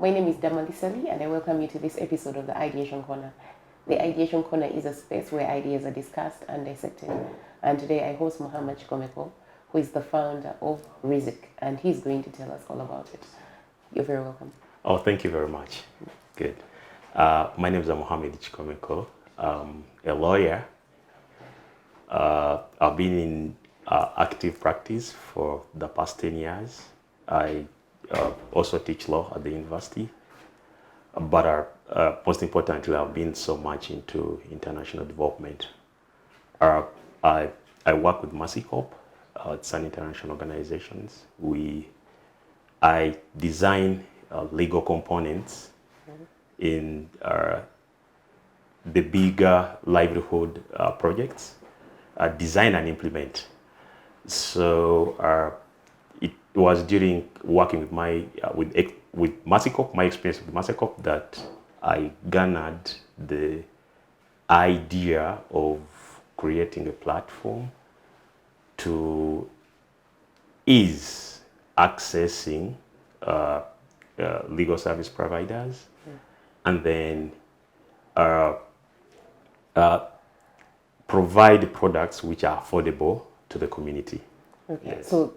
My name is Damali Ssali and I welcome you to this episode of the Ideation Corner. The Ideation Corner is a space where ideas are discussed and dissected. And today I host Muhammad Kikomeko, who is the founder of Rizyk, and he's going to tell us all about it. You're very welcome. Oh, thank you very much. Good. My name is Muhammad Kikomeko. I'm a lawyer. I've been in active practice for the past 10 years. I also teach law at the university, but most importantly, I've been so much into international development. I work with Mercy Corp. It's an international organization. I design legal components in the bigger livelihood projects, design and implement. So it was during working with with Mercy Corp, my experience with Mercy Corp, that I garnered the idea of creating a platform to ease accessing legal service providers, and then provide products which are affordable to the community. Okay, Yes. so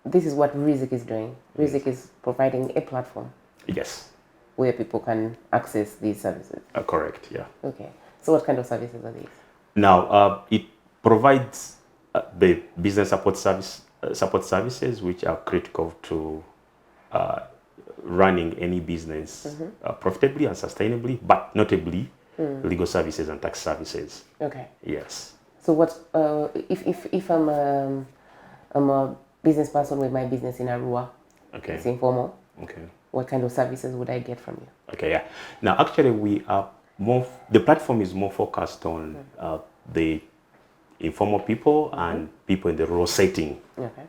this is what Rizyk is doing. Rizyk is providing a platform Yes, where people can access these services. correct, yeah. Okay, so what kind of services are these? Now, it provides the business support services which are critical to running any business profitably and sustainably, but notably legal services and tax services. Okay. Yes. So what if I'm a business person with my business in Arua, Okay. it's informal, Okay. what kind of services would I get from you? Okay. Yeah. Now, actually, we are more. The platform is more focused on the informal people and people in the rural setting. Okay.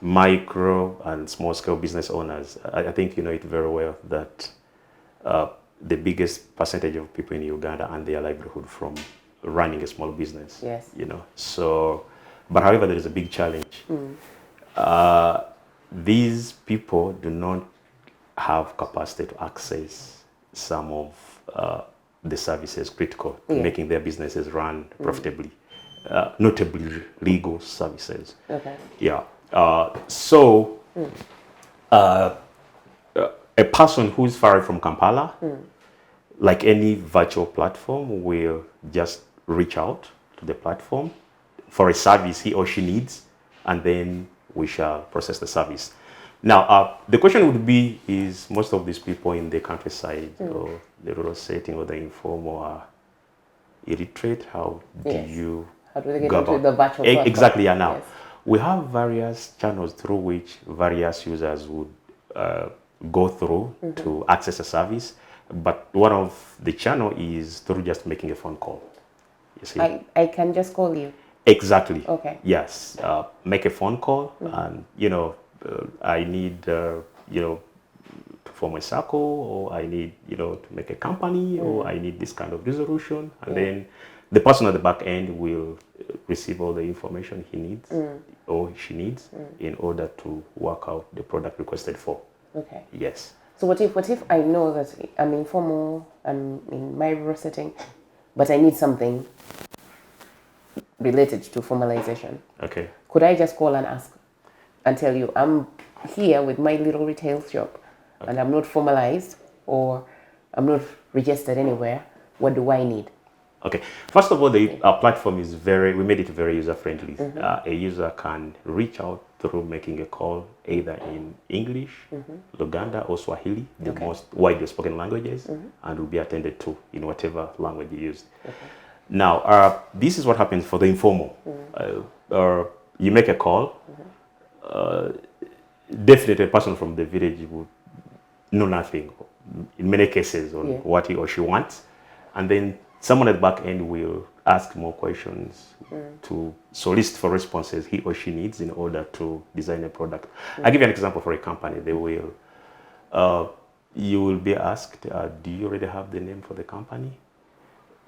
Micro and small scale business owners. I think you know it very well that the biggest percentage of people in Uganda earn their livelihood from running a small business. Yes. You know. So, but however, there is a big challenge. These people do not have capacity to access some of the services critical to making their businesses run profitably, notably legal services. Okay. Yeah. So a person who is far from Kampala, like any virtual platform, will just reach out to the platform for a service he or she needs, and then we shall process the service. Now, the question would be, is most of these people in the countryside or the rural setting or the informal are illiterate? How do you How do they get go into about the virtual platform? Exactly, yeah. Now, Yes. we have various channels through which various users would go through to access a service, but one of the channel is through just making a phone call. You see? I can just call you. Exactly. Okay. Yes. Make a phone call, and I need to form a circle, or I need to make a company, or I need this kind of resolution, and then the person at the back end will receive all the information he needs or she needs in order to work out the product requested for. Okay. Yes. So what if I know that I'm informal, I'm in my rural setting, but I need something related to formalization? Okay. Could I just call and ask and tell you, I'm here with my little retail shop and I'm not formalized or I'm not registered anywhere. What do I need? Okay. First of all, our platform is we made it very user friendly. A user can reach out through making a call either in English, Luganda, or Swahili, the most widely spoken languages, and will be attended to in whatever language you use. Now, this is what happens for the informal. You make a call. Definitely, a person from the village would know nothing, in many cases, on what he or she wants, and then someone at the back end will ask more questions to solicit for responses he or she needs in order to design a product. I'll give you an example for a company. They will, you will be asked, do you already have the name for the company?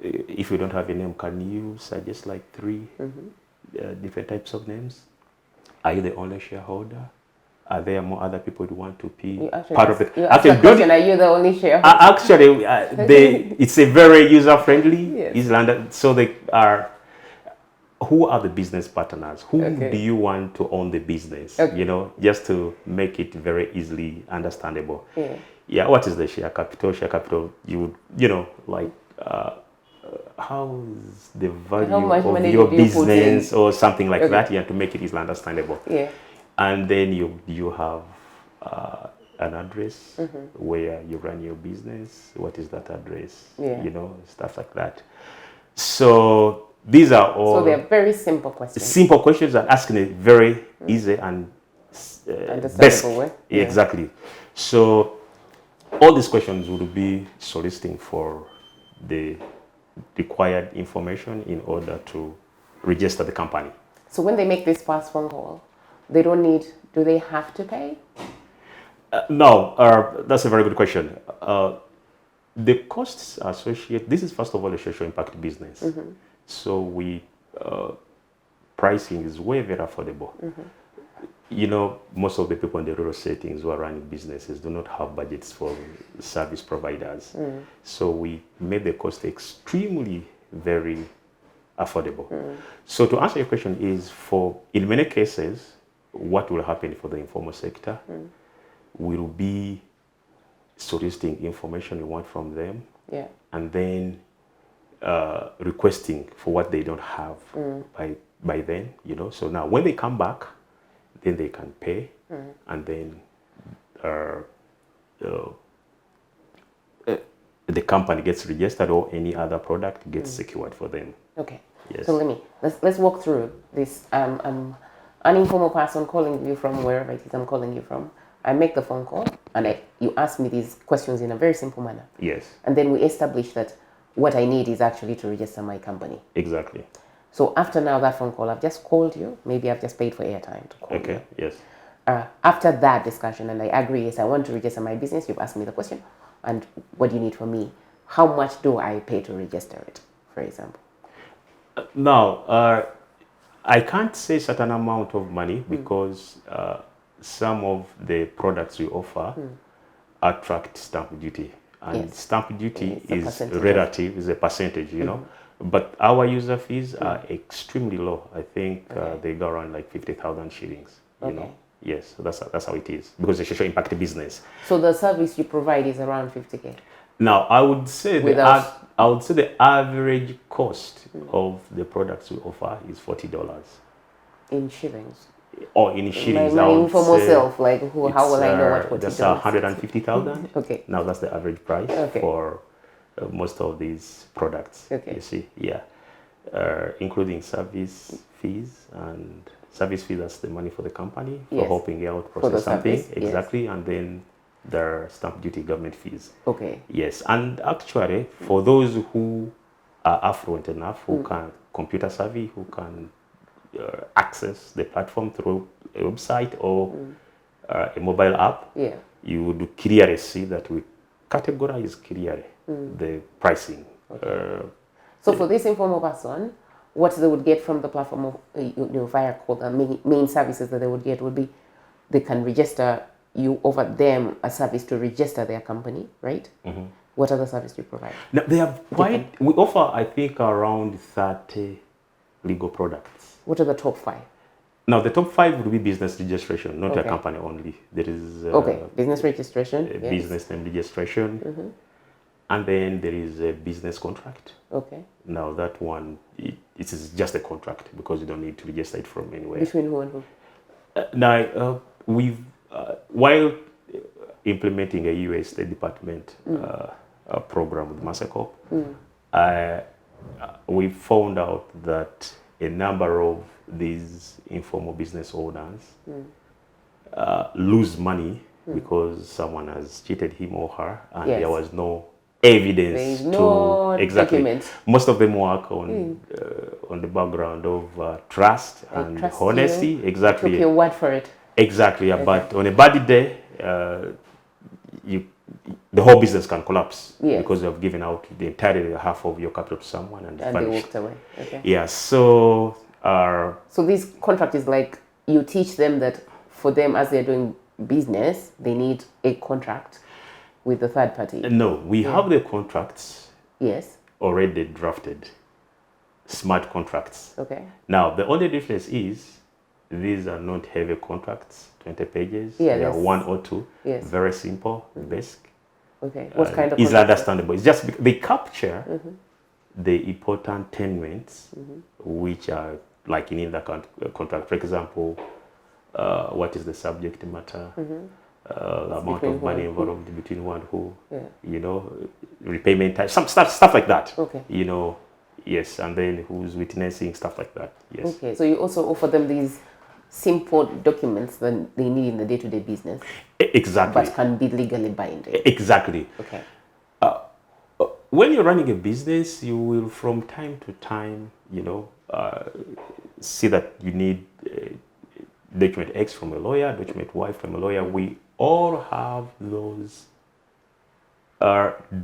If you don't have a name, can you suggest like 3 different types of names? Are you the only shareholder? Are there more other people who want to be You actually part of it? You asked the question, are you the only shareholder? Actually, it's a very user-friendly Yes. Islander. So they are. Who are the business partners? Who Okay. do you want to own the business? Okay. You know, just to make it very easily understandable. Yeah. Yeah. What is the share capital? Share capital. You know, like. How's the value How much of money your did you put in? business or something like Okay. that, yeah, to make it easily understandable. Yeah. And then you have an address where you run your business. What is that address? Yeah. You know, stuff like that. So these are all So they're very simple questions. simple questions and asking it very easy and Understandable way. Yeah. Exactly. So all these questions would be soliciting for the required information in order to register the company. So when they make this first phone call, they don't need, do they have to pay? No, that's a very good question. The costs associated, this is first of all a social impact business. So pricing is way very affordable. You know, most of the people in the rural settings who are running businesses do not have budgets for service providers. So we made the cost extremely very affordable. So to answer your question is in many cases, what will happen for the informal sector will be soliciting information we want from them, Yeah. and then requesting for what they don't have by then, you know. So now when they come back, then they can pay, and then the company gets registered or any other product gets secured for them. Okay. Yes. So let's walk through this. I'm an informal person calling you from wherever it is I'm calling you from. I make the phone call and you ask me these questions in a very simple manner. Yes. And then we establish that what I need is actually to register my company. Exactly. So after now that phone call, I've just called you. Maybe I've just paid for airtime to call you. Okay. Yes. After that discussion, and I agree, yes, I want to register my business. You've asked me the question, and what do you need from me? How much do I pay to register it, for example? Now, I can't say certain amount of money because some of the products we offer attract stamp duty, and stamp duty is relative, is a percentage, you know. But our user fees are extremely low. I think they go around like 50,000 shillings. You know. Yes, so that's how it is because it's a social impact business. So the service you provide is around 50K. Now, I would say the average cost of the products we offer is $40 in shillings. Or in shillings. My informal self, like how will I know what $40? That's 150,000. Okay. Now that's the average price for most of these products. Okay. You see, yeah, including service fees and. Service fee, that's the money for the company for helping out process something. Service, exactly. And then there are stamp duty government fees. Okay. Yes. And actually, for those who are affluent enough, who can computer savvy, who can access the platform through a website or a mobile app, you would clearly see that we categorize clearly the pricing. Okay. So for this informal person, what they would get from the platform of via the main services that they would get would be they can register, you offer them a service to register their company, right? What other service do you provide? Now, they have we offer, I think, around 30 legal products. What are the top 5? Now, the top 5 would be business registration, not a company only. There is business registration, business name registration, and then there is a business contract. Okay. Now that one, it is just a contract because you don't need to register it from anywhere. Between who and who? Now, while implementing a US State Department program with Mastercorp, we found out that a number of these informal business owners lose money because someone has cheated him or her, and there was no evidence documents. Most of them work on the background of trust and honesty. Exactly. Took your word for it. Exactly. But on a bad day, the whole business can collapse because you have given out the entire half of your capital to someone and they walked away. Okay. Yeah. So this contract is like you teach them that for them, as they're doing business, they need a contract with the third party. No, we have the contracts. Yes. Already drafted, smart contracts. Okay. Now the only difference is these are not heavy contracts, 20 pages. Yeah, they are 1 or 2. Yes. Very simple, basic. Okay. What kind of is contract? understandable. It's just they capture the important tenets, which are like in the contract. For example, what is the subject matter? The amount of money involved between who and who, you know, repayment time, some stuff like that. Okay. You know, yes, and then who's witnessing, stuff like that. Yes. Okay, so you also offer them these simple documents that they need in the day-to-day business. Exactly. But can be legally binding. Exactly. Okay. When you're running a business, you will from time to time, you know, see that you need document X from a lawyer, document Y from a lawyer. We all have those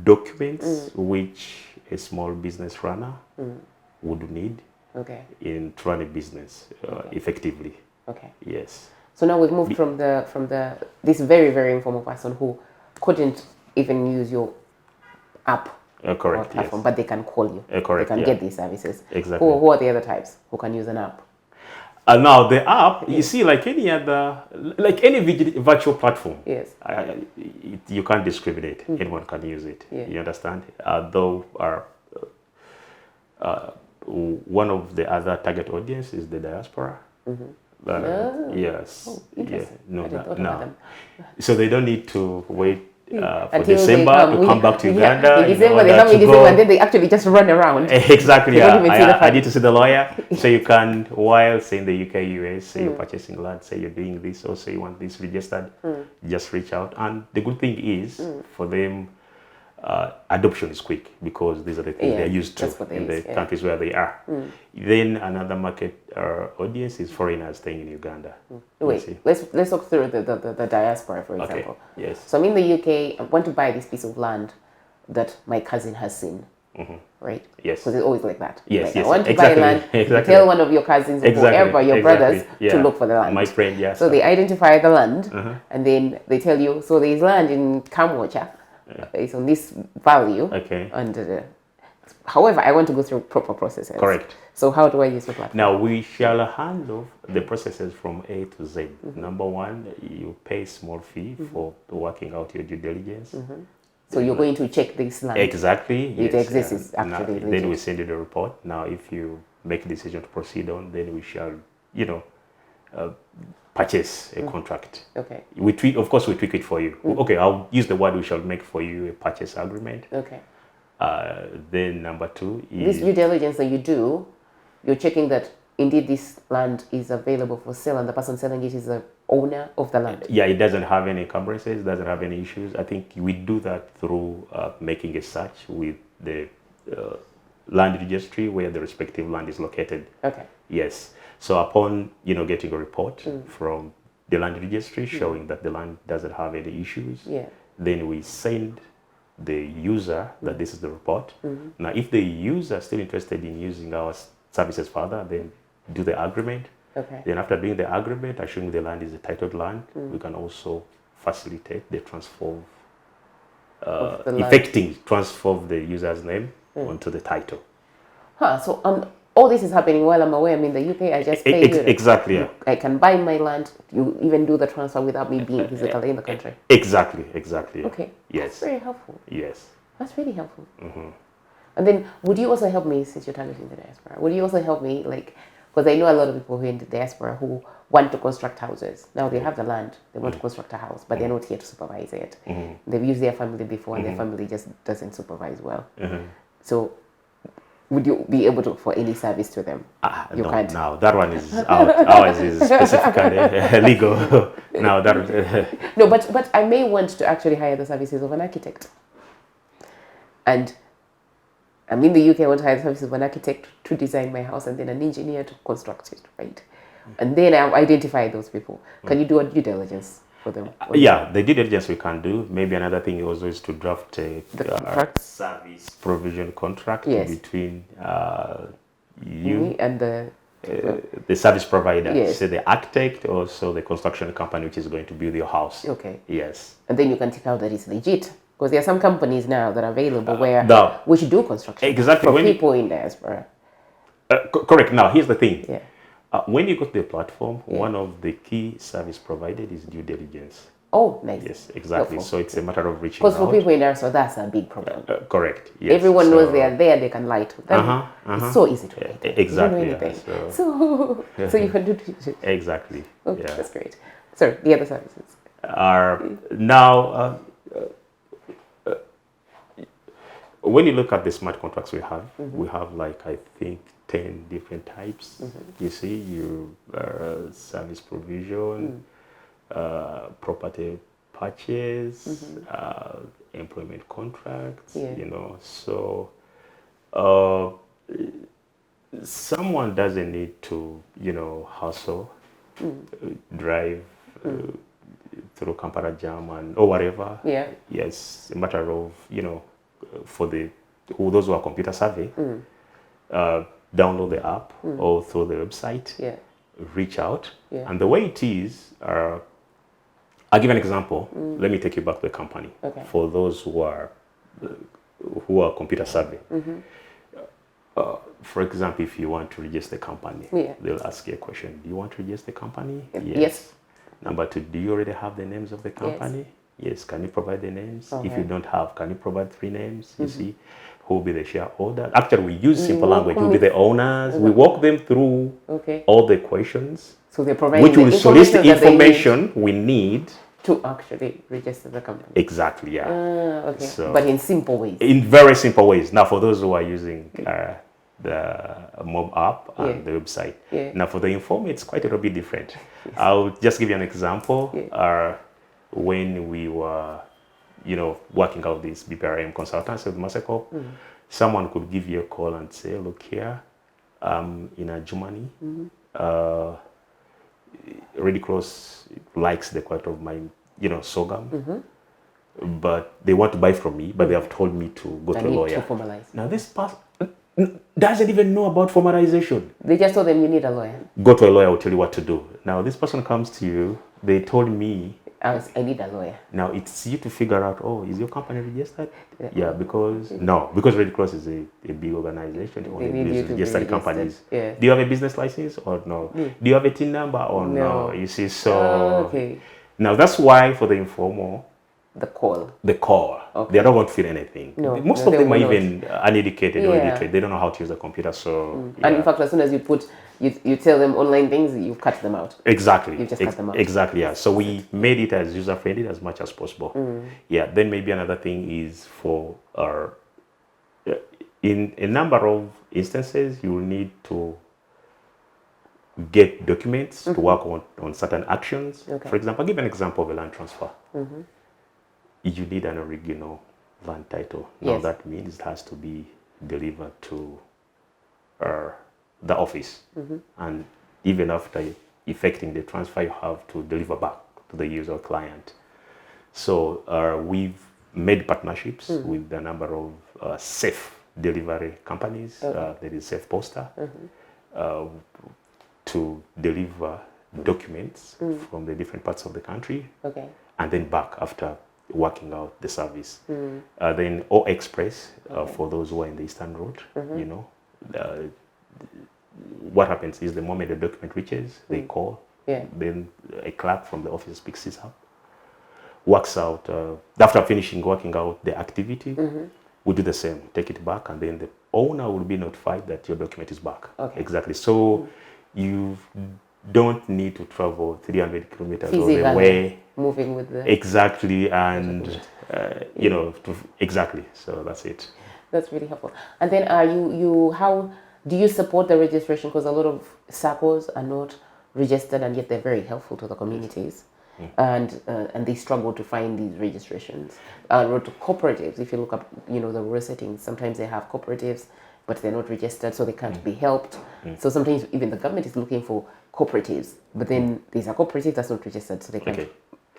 documents which a small business runner would need in to run a business effectively. Okay. Yes. So now we've moved from this very, very informal person who couldn't even use your app Correct. or platform, Yes. but they can call you. Correct. They can get these services. Exactly. Who are the other types who can use an app? Now the app, you see, like any other, like any virtual platform, Yes. You can't discriminate. Anyone can use it. Yeah. You understand? Though one of the other target audience is the diaspora. Yes. Oh, interesting. No. I didn't thought about them. So they don't need to wait for Until December to come back to Uganda. In December, they come in December, and then they actually just run around. Exactly. They don't even see the I need to see the lawyer. So you can, while say in the UK, US, say you're purchasing land, say you're doing this, or say you want this registered, just reach out. And the good thing is for them, adoption is quick because these are the things they're used to in the countries where they are. Then another market audience is foreigners staying in Uganda. Wait, let's talk through the diaspora, for example. Okay. Yes. So I'm in the UK. I want to buy this piece of land that my cousin has seen. Right? Yes. Because it's always like that. Yes, like, yes. I want to Exactly. buy land. Exactly. Tell one of your cousins or whoever, your brothers, to look for the land. My friend, yes. So they identify the land, and then they tell you, so there's land in Kamwocha. It's on this value. Okay. And however, I want to go through proper processes. Correct. So how do I use the platform? Now we shall handle the processes from A to Z. Number one, you pay a small fee for working out your due diligence. So you're going to check this land. Exactly. It yes, exists. It's actually now, then we send you the report. Now, if you make a decision to proceed on, then we shall, you know, purchase a contract. Okay. We tweak, of course, we tweak it for you. Okay, I'll use the word we shall make for you a purchase agreement. Okay. Then number two is this due diligence that you do, you're checking that indeed this land is available for sale and the person selling it is the owner of the land. Yeah, it doesn't have any encumbrances, doesn't have any issues. I think we do that through making a search with the land registry where the respective land is located. Okay. Yes. So upon, you know, getting a report from the land registry showing that the land doesn't have any issues, then we send the user that this is the report. Now, if the user is still interested in using our services further, then do the agreement. Okay. Then after doing the agreement, assuming the land is a titled land, we can also facilitate the transfer of effecting transfer of the user's name onto the title. So all this is happening while I'm away. I'm in the UK. I just pay you. Exactly. Yeah. I can buy my land. You even do the transfer without me being physically in the country. Exactly. Okay. Yes. That's very helpful. Yes. That's really helpful. And then, would you also help me, since you're targeting the diaspora? Would you also help me, like, because I know a lot of people who are in the diaspora who want to construct houses. Now they have the land, they want to construct a house, but they're not here to supervise it. They've used their family before, and their family just doesn't supervise well. So, would you be able to offer any service to them? You can't. Now that one is out. Ours is specifically legal. Now that no, but I may want to actually hire the services of an architect. And I'm in the UK. I want to hire the services of an architect to design my house, and then an engineer to construct it, right? And then I identify those people. Can you do a due diligence for them? Yeah, the due diligence we can do. Maybe another thing also is to draft a service provision contract between you and the the service provider, Yes. say the architect, or so the construction company which is going to build your house. Okay. Yes. And then you can take out that it's legit. Because there are some companies now that are available where now, we should do construction exactly, for when you- people in diaspora. Correct. Now, here's the thing. Yeah. When you go to the platform, one of the key service provided is due diligence. Oh, nice. Yes, exactly. Helpful. So it's a matter of reaching Because for out. people in diaspora, that's a big problem. Correct. Yes. Everyone So- knows they are there, they can lie to them. It's so easy to lie to them. Exactly, You don't know yeah. anything. So you can do it. Exactly. Okay, Yeah. that's great. Sorry, the other services. Are now when you look at the smart contracts we have like I think 10 different types. You see, you service provision, property purchase, employment contracts. Yeah. You know, so someone doesn't need to hustle, drive through Kampala jam and or whatever. Yeah. Yes, a matter of for those who are computer savvy, download the app or through the website. Yeah. Reach out. Yeah. And the way it is, I'll give an example. Let me take you back to the company. Okay. For those who are computer savvy. For example, if you want to register a company, they'll ask you a question. Do you want to register a company? Yes. Number 2, do you already have the names of the company? Yes. Can you provide the names? Okay. If you don't have, can you provide 3 names? You see, who will be the shareholder? Actually, we use simple language. Who will be the owners? We walk them through all the questions, So they're providing which will the solicit that they need information we need to actually register the company. exactly. Yeah. Okay. So- But in simple ways. In very simple ways. Now, for those who are using the mob app and the website. Yeah. Now, for the inform, it's quite a little bit different. I'll just give you an example. When we were, working out this BPRM consultancy with Mastercorp, someone could give you a call and say, look here, in Germany, Red Cross likes the quality of my, sorghum. But they want to buy from me, but they have told me to go to a lawyer. To formalize. Now this person doesn't even know about formalization. They just told them you need a lawyer. Go to a lawyer, will tell you what to do. Now this person comes to you, they told me, I need a lawyer. now it's you to figure out, is your company registered? Yeah, because Red Cross is a big organization. They only need you use to be registered registered. companies. Yeah. Do you have a business license or no? Do you have a TIN number or no? You see, so Okay. now that's why for the informal, The call. they don't want to feel anything. No, Most no, of they them are will even uneducated or Yeah. illiterate. They don't know how to use a computer. So And in fact, as soon as you tell them online things, you cut them out. exactly, You just cut them out. exactly, yeah. So we made it as user friendly as much as possible. Yeah. Then maybe another thing is for in a number of instances, you will need to get documents to work on certain actions. Okay. For example, I'll give an example of a land transfer. You need an original land title. Now Yes. that means it has to be delivered to the office. And even after effecting the transfer, you have to deliver back to the user client. So we've made partnerships with a number of safe delivery companies. There is Safe Poster to deliver documents from the different parts of the country and then back after working out the service. Then O Express for those who are in the Eastern Road, what happens is the moment the document reaches, they call, then a clerk from the office picks it up, works out, after finishing working out the activity, we do the same, take it back, and then the owner will be notified that your document is back. Exactly. So you don't need to travel 300 kilometers all the way. Moving with the... Exactly, and exactly. So that's it. That's really helpful. And then how do you support the registration? Because a lot of SACCOs are not registered and yet they're very helpful to the communities. And they struggle to find these registrations. Or to cooperatives, if you look up, the rural settings, sometimes they have cooperatives, but they're not registered, so they can't be helped. So sometimes even the government is looking for cooperatives, but then there's a cooperative that's not registered, so they can't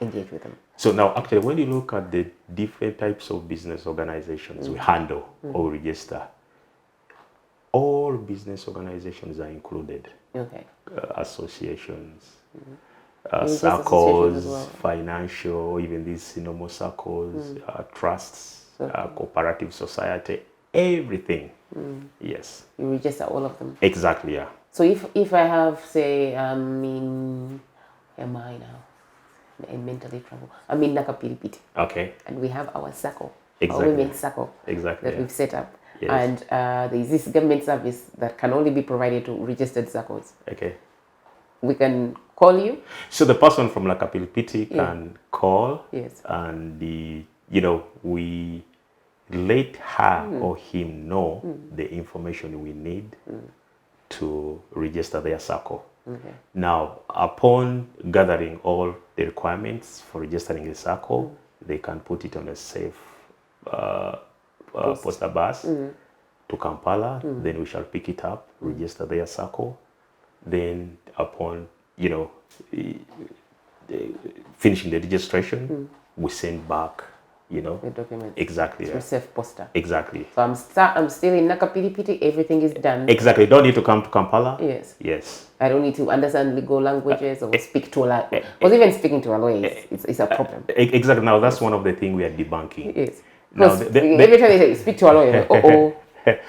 engage with them. So now, actually, when you look at the different types of business organizations we handle or register, all business organizations are included Okay. Associations, Religious circles, associations as well. financial, even these normal circles, trusts, Okay. cooperative society, everything. Yes. You register all of them. Exactly, yeah. So if I have, say, am I now? I'm mentally trouble. I'm in Nakapilipiti. Okay. And we have our circle, Exactly. our women's circle Exactly, that yeah. we've set up. Yes. And there is this government service that can only be provided to registered circles. Okay. We can call you. So the person from Lakapilipiti Yeah. can call, Yes. and we let her or him know the information we need to register their circle. Okay. Now, upon gathering all the requirements for registering a circle, they can put it on a safe poster bus to Kampala. Then we shall pick it up, register their circle. Then, upon finishing the registration, we send back The document. exactly, Through safe poster. exactly, So I'm still in Nakapilipiti. Everything is done. exactly. Don't need to come to Kampala. Yes. Yes. I don't need to understand legal languages or speak to a lawyer. Because even speaking to a lawyer is a problem. Exactly. Now that's one of the things we are debunking. Yes. Now, Because every time they say speak to a lawyer,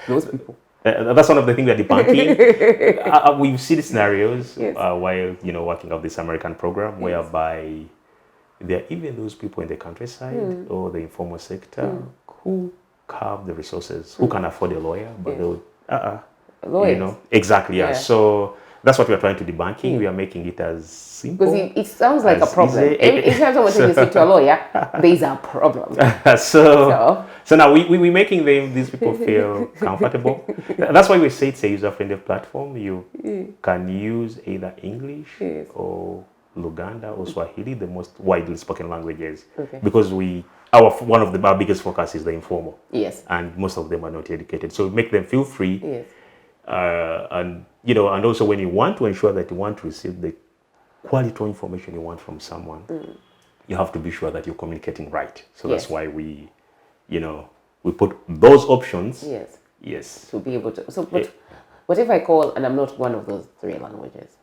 those people. that's one of the things we are debunking. We've seen scenarios Yes. while working on this American program whereby there are even those people in the countryside or the informal sector who have the resources, who can afford a lawyer, but they'll Lawyers. exactly, yeah. Yeah. So that's what we are trying to debunking. We are making it as simple. Because it sounds like a as problem. easy. Every time someone says you speak to a lawyer, there's a problem. So now we're making these people feel comfortable. That's why we say it's a user-friendly platform. You can use either English or Luganda or Swahili, the most widely spoken languages. Okay. Because one of our biggest focus is the informal. Yes. And most of them are not educated. So make them feel free. Yes. And and also when you want to ensure that you want to receive the quality of information you want from someone, you have to be sure that you're communicating right. So that's why we put those options. Yes. Yes. To be able to. So, but what if I call and I'm not one of those three languages?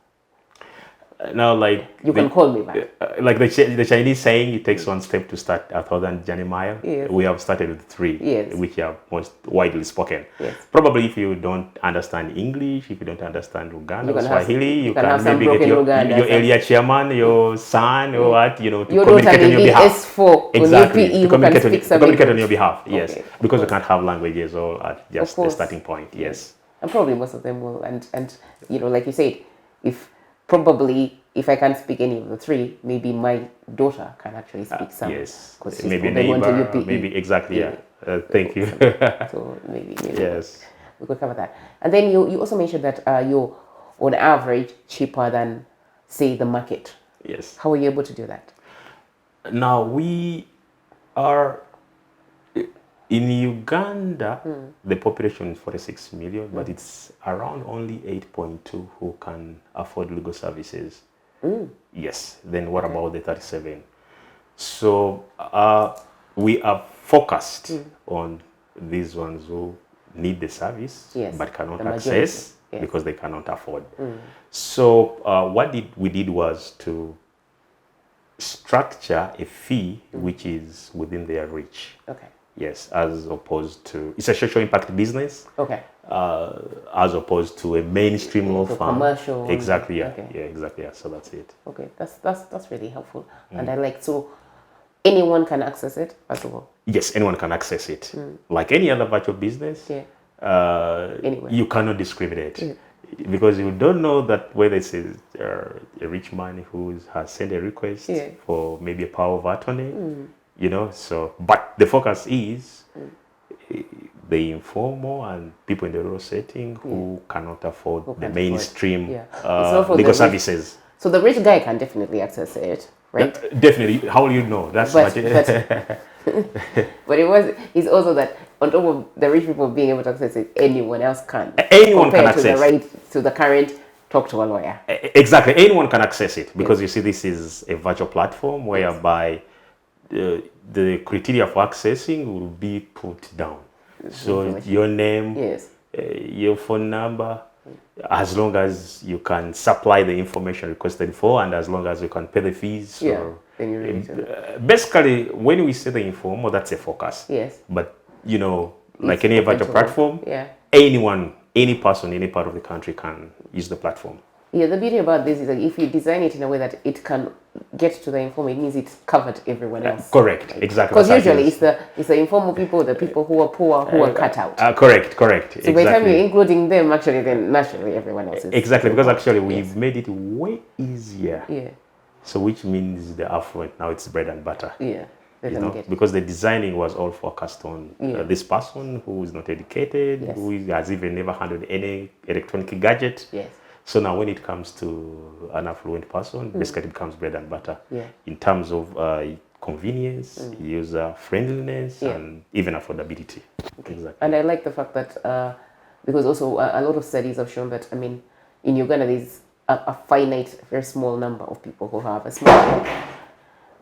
Now, like you can call me back. Like the Chinese saying, it takes one step to start 1,000 journey mile. Yes. We have started with 3, Yes. which are most widely spoken. Yes. Probably, if you don't understand English, if you don't understand Luganda or Swahili, you can have maybe some get your Luganda, area chairman, your son, or what, to your communicate on your behalf. S4 Exactly. UPE To communicate on your your behalf. Yes. Okay. Because we can't have languages all at just the starting point. Yes. And probably most of them will. And like you said, if I can't speak any of the 3, maybe my daughter can actually speak some. Yes. Because Maybe neighbor, maybe exactly. Yeah. Thank you. So maybe yes. we could cover that. And then you also mentioned that you're on average cheaper than, say, the market. Yes. How are you able to do that? Now we are in Uganda. The population is 46 million, but it's around only 8.2 who can afford legal services. Yes. Then what about the 37? So we are focused on these ones who need the service but cannot access because they cannot afford. So what we did was to structure a fee which is within their reach. Okay. Yes, as opposed to, it's a social impact business. Okay. As opposed to a mainstream law firm. Commercial. Exactly. Yeah. Okay. Yeah. Exactly. Yeah. So that's it. Okay. That's really helpful. And I like, so anyone can access it first of all. Yes, anyone can access it. Like any other virtual business. Yeah. Anyway. You cannot discriminate. Because you don't know that whether it's a rich man who has sent a request for maybe a power of attorney, so, but the focus is the informal and people in the rural setting who cannot afford the mainstream legal services. So the rich guy can definitely access it, right? Definitely. How will you know? That's but it's also that on top of the rich people being able to access it, anyone else can. Anyone can access to the current talk to a lawyer. Exactly. Anyone can access it because you see this is a virtual platform whereby the criteria for accessing will be put down. So your name, your phone number, as long as you can supply the information requested for, and as long as you can pay the fees. Then you're ready to. Basically, when we say the informal, that's a focus. Yes. But like any virtual platform, anyone, any person, any part of the country can use the platform. Yeah, the beauty about this is that if you design it in a way that it can get to the informal, it means it's covered everyone else. Correct, exactly. Because usually it's the informal people, the people who are poor, who are cut out. Correct. So exactly. By the time you're including them, actually, then naturally everyone else is. Exactly, because actually we've made it way easier. Yeah. So which means the affluent, now it's bread and butter. Yeah. Because the designing was all focused on this person who is not educated, who has even never handled any electronic gadget. Yes. So now when it comes to an affluent person, basically it becomes bread and butter in terms of convenience, user friendliness, and even affordability. Okay. Exactly. And I like the fact that, because also a lot of studies have shown that, in Uganda there's a finite, very small number of people who have a smartphone.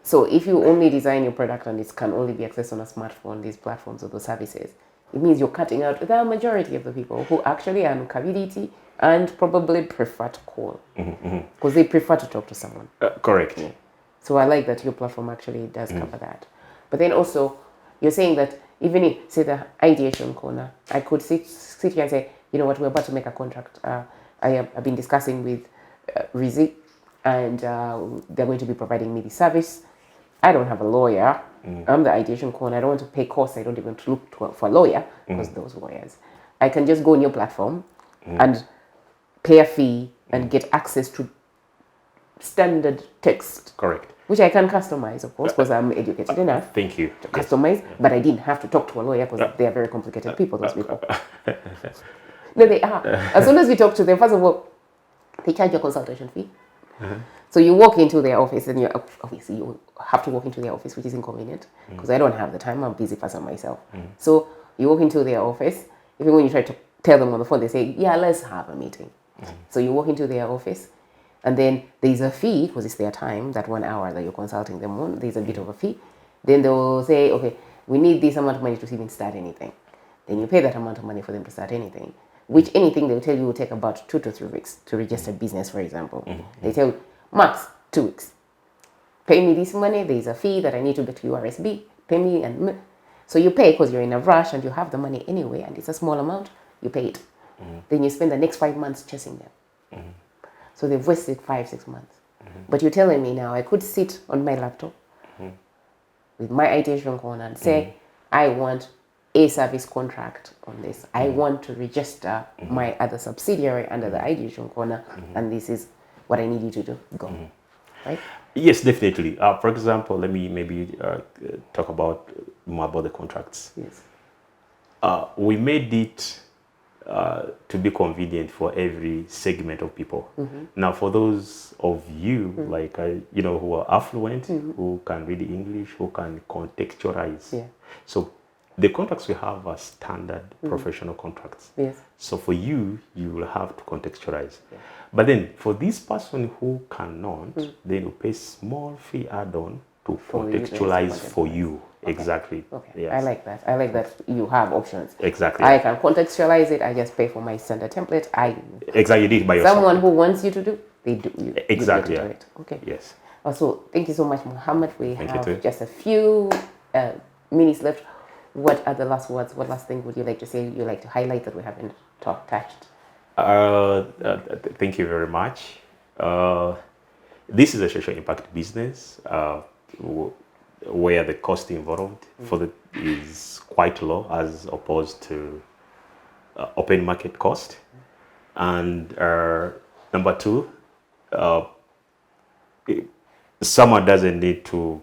So if you only design your product and it can only be accessed on a smartphone, these platforms or those services, it means you're cutting out the majority of the people who actually are on capability and probably prefer to call because they prefer to talk to someone. Correct. Yeah. So I like that your platform actually does cover that. But then also, you're saying that even if, say, the Ideation Corner, I could sit here and say, you know what, we're about to make a contract. I've been discussing with Rizyk, and they're going to be providing me the service. I don't have a lawyer. I'm the Ideation Corner. I don't want to pay costs. I don't even want to look for a lawyer because those lawyers. I can just go on your platform and pay a fee and get access to standard text. Correct. Which I can customize, of course, because I'm educated enough. Thank you. To customize, but I didn't have to talk to a lawyer because they are very complicated people, those people. No, they are. As soon as we talk to them, first of all, they charge a consultation fee. So you walk into their office, and obviously you have to walk into their office, which is inconvenient because I don't have the time. I'm a busy person myself. So you walk into their office. Even when you try to tell them on the phone, they say, yeah, let's have a meeting. So you walk into their office, and then there's a fee because it's their time, that 1 hour that you're consulting them on. There's a bit of a fee. Then they'll say, okay, we need this amount of money to even start anything. Then you pay that amount of money for them to start anything, which anything they'll tell you will take about 2 to 3 weeks to register business, for example. They tell you, max 2 weeks. Pay me this money. There's a fee that I need to get to URSB. Pay me, and so you pay because you're in a rush and you have the money anyway, and it's a small amount. You pay it. Then you spend the next 5 months chasing them. So they've wasted 5-6 months. But you're telling me now I could sit on my laptop with my Ideation Corner and say, I want a service contract on this. I want to register my other subsidiary under the Ideation Corner, and this is what I need you to do. Go. Right? Yes, definitely. For example, let me maybe talk more about the contracts. Yes. We made it to be convenient for every segment of people. Now, for those of you like who are affluent, who can read English, who can contextualize. So the contracts we have are standard professional contracts. Yes. So for you, you will have to contextualize. But then for this person who cannot, they will pay small fee add-on to contextualize for you. Okay. Exactly. Okay. Yes. I like that. I like that you have options. Exactly. I can contextualize it. I just pay for my standard template. Exactly. You did it by yourself. Someone who wants you to do, they do. Exactly. You do it. Okay. Yes. Also, thank you so much, Muhammad. We Thank have just a few minutes left. What are the last words? What last thing would you like to say? You like to highlight that we haven't touched? Thank you very much. This is a social impact business where the cost involved is quite low as opposed to open market cost. And number two, someone doesn't need to,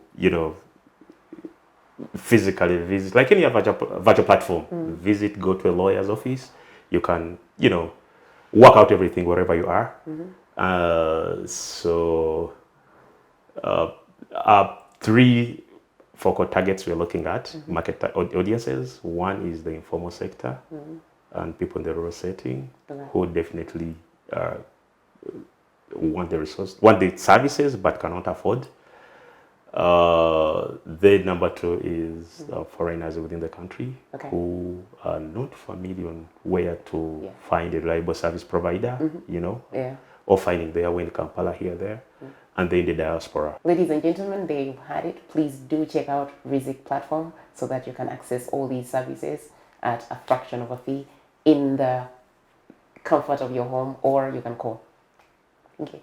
physically visit, like any virtual platform, go to a lawyer's office. You can, work out everything wherever you are. So 3 focal targets we're looking at, market audiences. One is the informal sector and people in the rural setting who definitely want the services but cannot afford. Then number two is foreigners within the country who are not familiar on where to find a reliable service provider, you know, or finding their way in Kampala here, there, and then the diaspora. Ladies and gentlemen, there you had it. Please do check out Rizyk platform so that you can access all these services at a fraction of a fee in the comfort of your home, or you can call. Thank you.